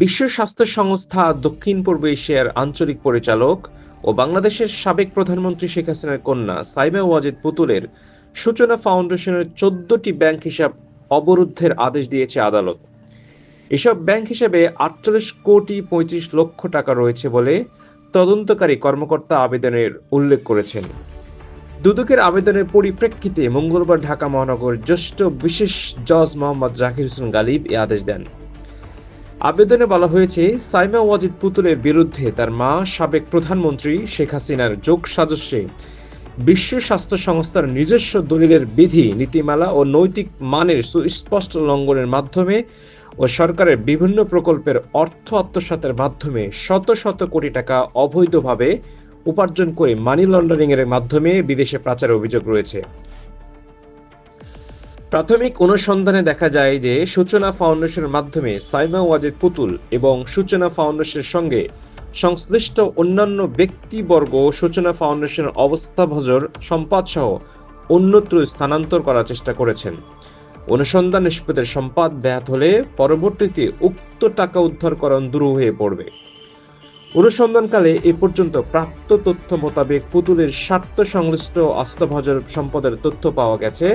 বিশ্ব স্বাস্থ্য সংস্থা দক্ষিণ পূর্ব এশিয়ার আঞ্চলিক পরিচালক ও বাংলাদেশের সাবেক প্রধানমন্ত্রী শেখ হাসিনার কন্যা সাইমা ওয়াজেদ পুতুলের সূচনা ফাউন্ডেশনের ১৪টি ব্যাংক হিসাব অবরুদ্ধের আদেশ দিয়েছে আদালত। এসব ব্যাংক হিসাবে ৪৮,৩৫,০০,০০০ টাকা রয়েছে বলে তদন্তকারী কর্মকর্তা আবেদনের উল্লেখ করেছেন। দুদকের আবেদনের পরিপ্রেক্ষিতে মঙ্গলবার ঢাকা মহানগর জ্যেষ্ঠ বিশেষ জজ মোহাম্মদ জাকির হোসেন গালিব এ আদেশ দেন। আবেদনে বলা হয়েছে, সাইমা ওয়াজেদ পুতুলের বিরুদ্ধে তার মা সাবেক প্রধানমন্ত্রী শেখ হাসিনার যোগসাজশে বিশ্ব স্বাস্থ্য সংস্থার নিজস্ব দলিলের বিধি, নীতিমালা ও নৈতিক মানের সুস্পষ্ট লঙ্ঘনের মাধ্যমে ও সরকারের বিভিন্ন প্রকল্পের অর্থ আত্মসাতের মাধ্যমে শত শত কোটি টাকা অবৈধভাবে উপার্জন করে মানি লন্ডারিং এর মাধ্যমে বিদেশে পাচারের অভিযোগ রয়েছে। প্রাথমিক অনুসন্ধানে দেখা যায় যে সূচনা ফাউন্ডেশনের মাধ্যমে সাইমা ওয়াজেদ পুতুল এবং সূচনা ফাউন্ডেশনের সঙ্গে সংশ্লিষ্ট অন্যান্য ব্যক্তিবর্গ সূচনা ফাউন্ডেশনের অবস্থাভজর সম্পদসহ অন্যত্র স্থানান্তর করার চেষ্টা করেছেন। অনুসন্ধান নিষ্পত্তির সম্পাদ ব্যাহত হলে পরবর্তীতে উক্ত টাকা উদ্ধার করা দুরূহ হয়ে পড়বে। অনুসন্ধানকালে এ পর্যন্ত প্রাপ্ত তথ্য মোতাবেক পুতুলের স্বার্থ সংশ্লিষ্ট অস্থাভজর সম্পদের তথ্য পাওয়া গেছে।